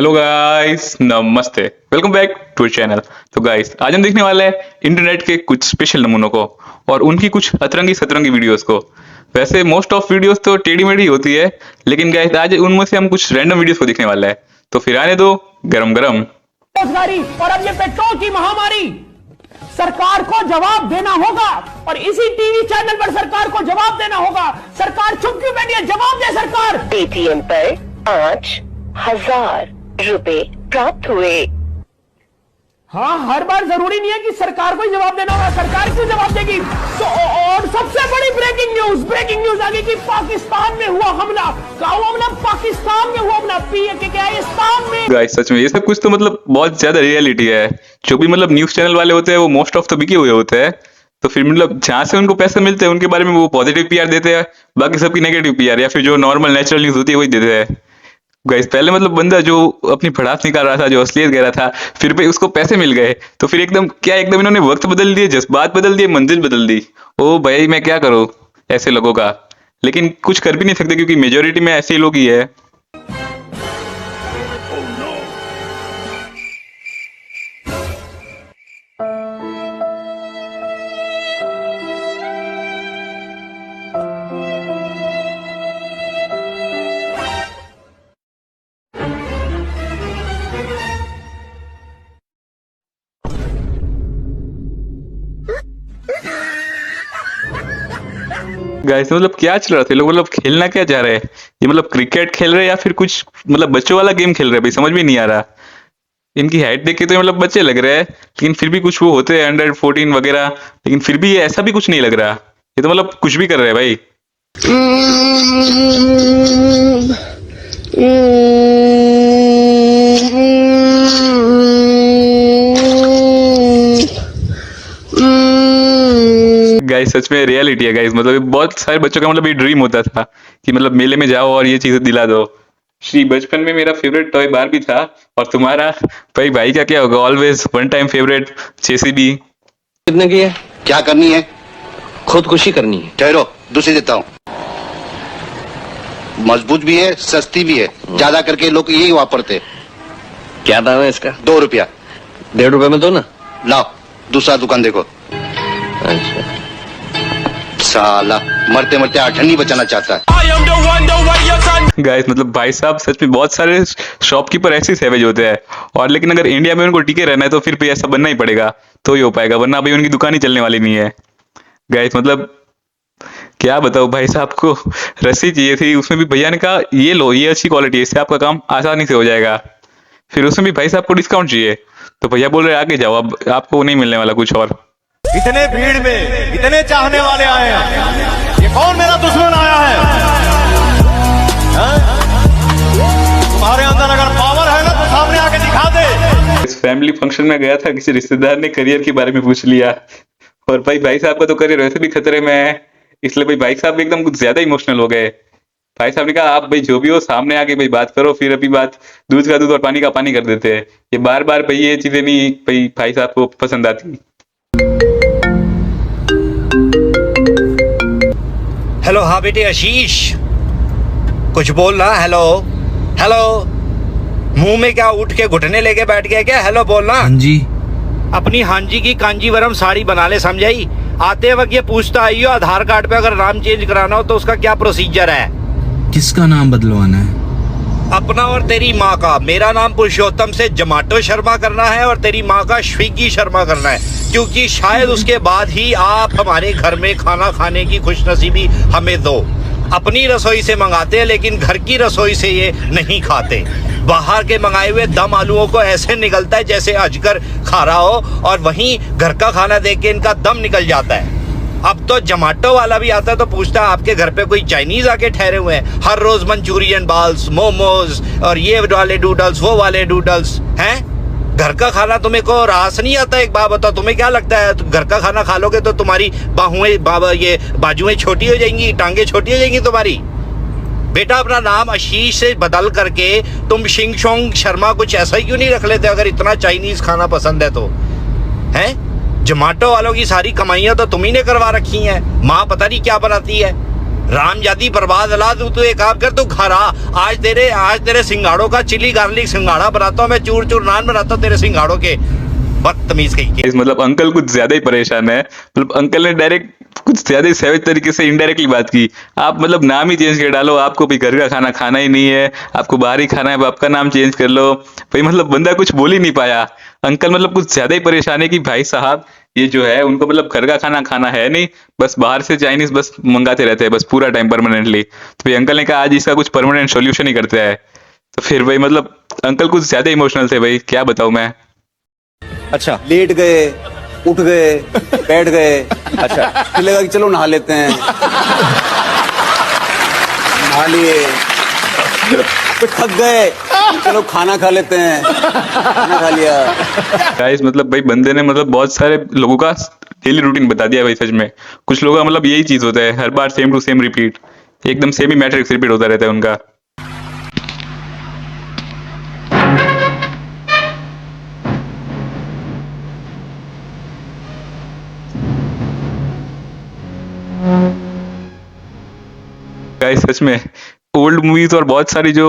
Hello guys, नमस्ते। Welcome back to channel. तो guys, आज हम देखने वाले हैं इंटरनेट के कुछ स्पेशल नमूनों को और उनकी कुछ अतरंगी सतरंगी वीडियोस को। वैसे मोस्ट ऑफ वीडियोस तो टेढ़ी मेढ़ी होती है, लेकिन गाइस आज उनमें से हम कुछ रैंडम वीडियोस को देखने वाले हैं। तो फिर आने दो गरम गरम। बेरोजगारी और अब ये पेट्रोल की महामारी, सरकार को जवाब देना होगा और इसी टीवी चैनल पर सरकार को जवाब देना होगा। सरकार चुप क्यों बैठी है? जवाब दे सरकार। पेटीएम पर 5,000 रुपए प्राप्त हुए। हाँ, हर बार जरूरी नहीं है कि सरकार को ही जवाब देना होगा। सरकार क्यों जवाब देगी? तो और सबसे बड़ी ब्रेकिंग न्यूज आ गई कि पाकिस्तान में हुआ हमला। क्या हुआ हमला? पाकिस्तान में हुआ हमला, पाकिस्तान में। गाइस सच में ये सब कुछ तो मतलब बहुत ज्यादा रियलिटी है। जो भी मतलब न्यूज चैनल वाले होते हैं वो मोस्ट ऑफ तो बिके हुए होते हैं। तो फिर मतलब जहां से उनको पैसे मिलते हैं उनके बारे में वो पॉजिटिव पीआर देते हैं, बाकी सबकी नेगेटिव पीआर या फिर जो नॉर्मल नेचुरल न्यूज होती है वही देते हैं। गाइस पहले मतलब बंदा जो अपनी भड़ास निकाल रहा था, जो असलियत कह रहा था, फिर भाई उसको पैसे मिल गए तो फिर एकदम इन्होंने वक्त बदल दिए, जज्बात बदल दिए, मंजिल बदल दी। ओ भाई मैं क्या करूं ऐसे लोगों का, लेकिन कुछ कर भी नहीं सकते क्योंकि मेजोरिटी में ऐसे ही लोग ही है। गाइस मतलब क्या चल रहा था, लोग मतलब खेलना क्या चाह रहे हैं? ये मतलब क्रिकेट खेल रहे हैं या फिर कुछ मतलब बच्चों वाला गेम खेल रहे हैं? भाई समझ में नहीं आ रहा। इनकी हाइट देख के तो मतलब बच्चे लग रहे हैं, लेकिन फिर भी कुछ वो होते हैं अंडर 14 वगैरह, लेकिन फिर भी ये ऐसा भी कुछ नहीं लग रहा। ये तो मतलब कुछ भी कर रहे हैं भाई। गाइस सच में रियलिटी है गाइस। मतलब बहुत सारे बच्चों का मतलब ये ड्रीम होता था कि मतलब मेले में जाओ और ये चीजें दिला दो। श्री बचपन में मेरा फेवरेट टॉय बारबी था, और तुम्हारा भाई का क्या होगा? Always one time favourite JCB. कितने की है? क्या करनी है? खुदकुशी करनी है। ठहरो, दूसरी देता हूँ। मजबूत भी है, सस्ती भी है, ज्यादा करके लोग यही वापरते। क्या दाम है इसका? 2 रुपया। 1.5 रुपए में दो ना। लाओ दूसरा दुकान देखो। अच्छा, साला मरते मरते अठन्नी बचाना चाहता है। गाइस मतलब भाई साहब सच में बहुत सारे शॉपकीपर ऐसे सैवेज होते हैं, और लेकिन अगर इंडिया में उनको टिके रहना है तो फिर भी ऐसा बनना ही पड़ेगा तो ही हो पाएगा, वरना भाई उनकी दुकान ही चलने वाली नहीं है। गाइस मतलब क्या बताओ, भाई साहब को रस्सी चाहिए थी, उसमें भी भैया ने कहा ये लो, ये अच्छी क्वालिटी है, इससे आपका काम आसानी से हो जाएगा। फिर उसमें भी भाई साहब को डिस्काउंट चाहिए, तो भैया बोल रहे आगे जाओ, अब आपको नहीं मिलने वाला कुछ और। इतने भीड़ में इतने चाहने वाले आए हैं, ये कौन मेरा दुश्मन आया है? तुम्हारे अंदर अगर पावर है ना तो सामने आके दिखा दे। इस फैमिली फंक्शन में गया था, किसी रिश्तेदार ने करियर के बारे में पूछ लिया, और भाई साहब का तो करियर वैसे भी खतरे में है, इसलिए भाई साहब एकदम कुछ ज्यादा इमोशनल हो गए। भाई साहब ने कहा आप भाई जो भी हो सामने आके भाई बात करो, फिर अभी बात दूध का दूध और पानी का पानी कर देते हैं। ये बार बार भाई ये चीजें नहीं भाई साहब को पसंद आती। हेलो, हाँ बेटे आशीष, कुछ बोल ना। हेलो हेलो, मुंह में क्या उठ के घुटने लेके बैठ गया क्या? हेलो बोलना। हाँ जी। अपनी हांजी की कांजीवरम साड़ी बना ले, समझाई? आते वक्त ये पूछता आई हो आधार कार्ड पे अगर नाम चेंज कराना हो तो उसका क्या प्रोसीजर है? किसका नाम बदलवाना है? अपना और तेरी माँ का। मेरा नाम पुरुषोत्तम से जोमेटो शर्मा करना है और तेरी माँ का स्विगी शर्मा करना है, क्योंकि शायद उसके बाद ही आप हमारे घर में खाना खाने की खुशनसीबी हमें दो। अपनी रसोई से मंगाते हैं लेकिन घर की रसोई से ये नहीं खाते। बाहर के मंगाए हुए दम आलूओं को ऐसे निकलता है जैसे अजगर खा रहा हो, और वहीं घर का खाना देख के इनका दम निकल जाता है। अब तो जोमेटो वाला भी आता है तो पूछता है आपके घर पे कोई चाइनीज आके ठहरे हुए हैं? हर रोज मंचूरियन बाल्स, मोमोज और ये वाले डूडल्स, वो वाले डूडल्स हैं। घर का खाना तुम्हें को रास नहीं आता? एक बात बताओ, तुम्हें क्या लगता है घर का खाना खा लोगे तो तुम्हारी बाजुएं छोटी हो जाएंगी, टांगे छोटी हो जाएंगी तुम्हारी? बेटा अपना नाम आशीष से बदल करके तुम शिंग शोंग शर्मा कुछ ऐसा ही क्यों नहीं रख लेते अगर इतना चाइनीज खाना पसंद है तो? हैं? जोमेटो वालों की सारी कमाइयां तो तुम ही ने करवा रखी हैं। माँ पता नहीं क्या बनाती है। रामजादी बर्बाद औलाद, तू एक काम कर, तू घर आ, आज तेरे सिंगाड़ों का चिली गार्लिक सिंगाड़ा बनाता हूँ मैं, चूर चूर नान बनाता हूँ तेरे सिंगाड़ों के। बदतमीज कहीं के। मतलब अंकल कुछ ज्यादा ही परेशान है। मतलब अंकल ने डायरेक्ट कुछ ज्यादा ही सैवेज तरीके से इनडायरेक्टली बात की। आप मतलब नाम ही चेंज कर डालो, आपको भी घर का खाना खाना ही नहीं है, आपको बाहर ही खाना है, आपका नाम चेंज कर लो। भाई मतलब बंदा कुछ बोल ही नहीं पाया। अंकल मतलब कुछ ज्यादा ही परेशान है कि भाई साहब ये जो है उनको मतलब घर का खाना खाना है नहीं, बस बाहर से चाइनीज बस मंगाते रहते हैं बस पूरा टाइम परमानेंटली। तो भाई अंकल ने कहा आज इसका कुछ परमानेंट सोल्यूशन ही करते हैं। तो फिर भाई मतलब अंकल कुछ ज्यादा इमोशनल थे भाई, क्या बताऊं मैं। अच्छा, लेट गए, उठ गए, बैठ गए, अच्छा फिर लगा कि चलो नहा लेते हैं, नहा लिए, फिर थक गए, चलो खाना खा लेते हैं, खाना खा लिया। गाइस मतलब भाई बंदे ने मतलब बहुत सारे लोगों का डेली रूटीन बता दिया भाई सच में। कुछ लोगों का मतलब यही चीज होता है, हर बार सेम टू सेम रिपीट, एकदम सेम ही मैट्रिक्स रिपीट होता रहता है उनका। गाइस सच में ओल्ड मूवीज और बहुत सारी जो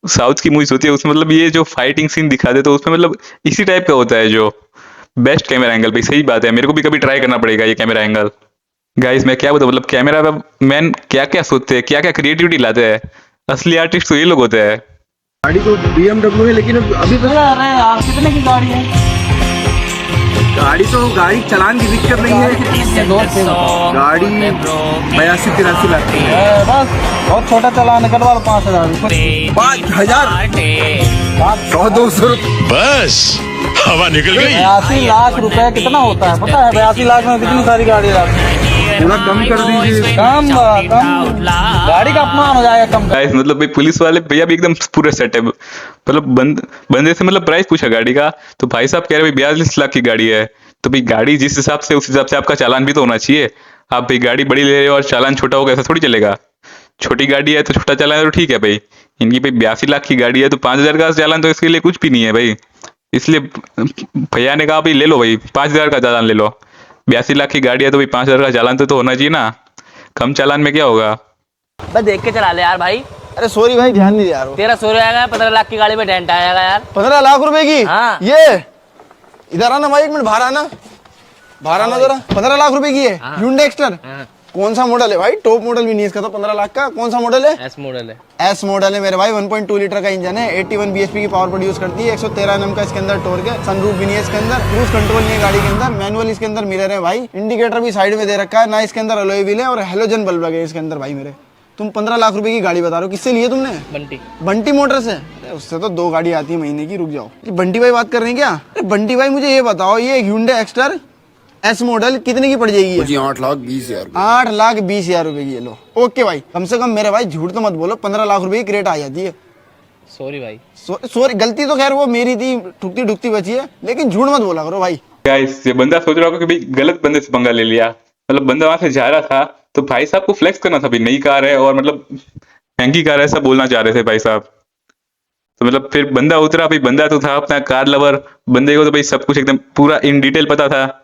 साउथ की मूवीज होती है उसमें मतलब ये जो फाइटिंग सीन दिखा दे तो उसमें मतलब इसी टाइप का होता है जो बेस्ट कैमरा एंगल। भाई सही बात है, मेरे को भी कभी ट्राई करना पड़ेगा ये कैमरा एंगल। गाइस मैं क्या बताऊं, मतलब कैमरा मैन क्या क्या सोचते हैं, क्या क्या क्रिएटिविटी लाते हैं, असली आर्टिस्ट तो ये लोग होते हैं। गाड़ी तो BMW है, लेकिन अभी तो यार कितने की गाड़ी है? गाड़ी चलान की दिक्कत नहीं है, गाड़ी 82-83 लाख की है, बस बहुत छोटा चलान है, करवा लो 5,000 100-200 बस हवा निकल गई। 82 लाख रुपए कितना होता है पता है? 82 लाख में कितनी सारी गाड़ी थोड़ा कम कर दीजिए, कम गाड़ी का अपमान हो जाएगा कम। गाइस मतलब भाई पुलिस वाले भैया भी एकदम पूरे सेट है। मतलब बंदे से मतलब प्राइस पूछा गाड़ी का, तो भाई साहब कह रहे भाई 42 लाख की गाड़ी है। तो भाई गाड़ी जिस हिसाब से उस हिसाब से आपका चालान भी तो होना चाहिए। आप भाई गाड़ी बड़ी ले रहे हो और चालान छोटा होगा ऐसा थोड़ी चलेगा। छोटी गाड़ी है तो छोटा चालान है तो ठीक है भाई, इनकी भाई 82 लाख की गाड़ी है तो 5,000 का चालान तो इसके लिए कुछ भी नहीं है भाई। इसलिए भैया ने कहा भाई ले लो भाई 5,000 का चालान ले लो। 82 लाख की गाड़ी है तो भाई 5,000 का चालान तो होना चाहिए ना, कम चालान में क्या होगा। बस देख के चला ले यार भाई। अरे सॉरी भाई, ध्यान नहीं दिया। तेरा सो आएगा 15 लाख की गाड़ी में डेंट आएगा यार। 15 लाख रुपए की? हाँ। ये इधर आना भाई, एक मिनट बाहर आना, बाहर आना जरा। 15 लाख रुपए की है Hyundai Exter। कौन सा मॉडल है भाई? टॉप मॉडल भी नहीं इसका तो 15 लाख का। कौन सा मॉडल है? एस मॉडल है। एस मॉडल है मेरे भाई। 1.2 लीटर का इंजन है, 81 bhp की पावर प्रोड्यूस करती है, 113 Nm का इसके अंदर टॉर्क है, सनरूफ भी नहीं है इसके अंदर, क्रूज कंट्रोल नहीं है गाड़ी के अंदर, मैनुअल इसके अंदर मिरर है भाई, इंडिकेटर भी साइड में दे रखा है, ना इसके अंदर अलॉय व्हील है और हेलोजन बल्ब लगे इसके अंदर भाई मेरे। तुम 15 लाख रुपए की गाड़ी बता रहे हो, किससे लिए तुमने? बंटी मोटर से। उससे तो 2 गाड़ी आती है महीने की। रुक जाओ, बंटी भाई बात कर रहे हैं क्या? अरे बंटी भाई मुझे ये बताओ, ये Hyundai Exter एस मॉडल कितने की पड़ जाएगी? 8,20,000। 8,20,000 रुपए की। लो ओके भाई, कम से कम मेरे भाई झूठ तो मत बोलो, 15 लाख रुपए की क्रेट आ जाती है। सॉरी भाई। सॉरी, गलती तो खैर वो मेरी थी, ठुकती ठुकती बची है, लेकिन झूठ मत बोला करो भाई। गाइस ये बंदा सोच रहा होगा कि भाई गलत बंदे से पंगा ले लिया। मतलब बंदा वहां से जा रहा था तो भाई साहब को फ्लेक्स करना था, भाई नई कार है और मतलब महंगी कार है ऐसा बोलना चाह रहे थे भाई साहब। तो मतलब फिर बंदा उतरा, भाई बंदा तो था अपना कार लवर, बंदे को तो भाई सब कुछ एकदम पूरा इन डिटेल पता था।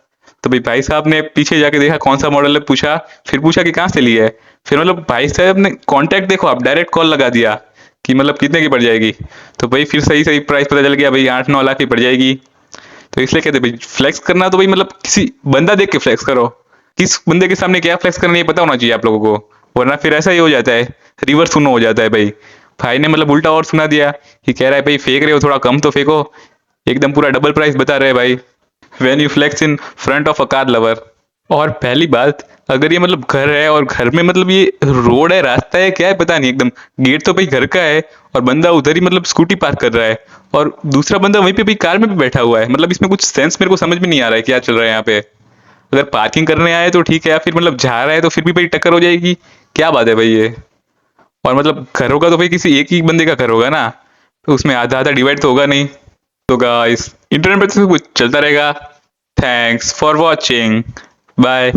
तो भाई साहब ने पीछे जाके देखा कौन सा मॉडल है, पूछा, फिर पूछा कि कहाँ से लिया है। फिर मतलब भाई साहब ने कांटेक्ट देखो आप, डायरेक्ट कॉल लगा दिया कि मतलब कितने की पड़ जाएगी। तो भाई फिर सही सही प्राइस पता चल गया, भाई 8-9 लाख की पड़ जाएगी। तो इसलिए कहते भाई फ्लेक्स करना तो भाई मतलब किसी बंदा देख के फ्लेक्स करो, किस बंदे के सामने क्या फ्लेक्स करना ये पता होना चाहिए आप लोगों को, वरना फिर ऐसा ही हो जाता है, रिवर्स सुनो हो जाता है। भाई ने मतलब उल्टा और सुना दिया कि कह रहा है भाई फेंक रहे हो थोड़ा कम तो फेंको, एकदम पूरा डबल प्राइस बता रहे हैं भाई। When you flex in front of a car lover। और पहली बात, अगर ये मतलब घर है और घर में मतलब ये रोड है, रास्ता है, क्या है पता नहीं, एकदम गेट तो भाई घर का है और बंदा उधर ही मतलब स्कूटी पार्क कर रहा है और दूसरा बंदा वहीं पे भी कार में भी बैठा हुआ है। मतलब इसमें कुछ सेंस मेरे को समझ में नहीं आ रहा है क्या चल रहा है यहाँ पे। अगर पार्किंग करने आए तो ठीक है, या फिर मतलब जा रहा है तो फिर भी भाई टक्कर हो जाएगी, क्या बात है भाई ये। और मतलब घर होगा तो भाई किसी एक ही बंदे का घर होगा ना, तो उसमें आधा आधा डिवाइड तो होगा नहीं। तो गाइस इंटरनेट पे तो कुछ चलता रहेगा। Thanks for watching, bye.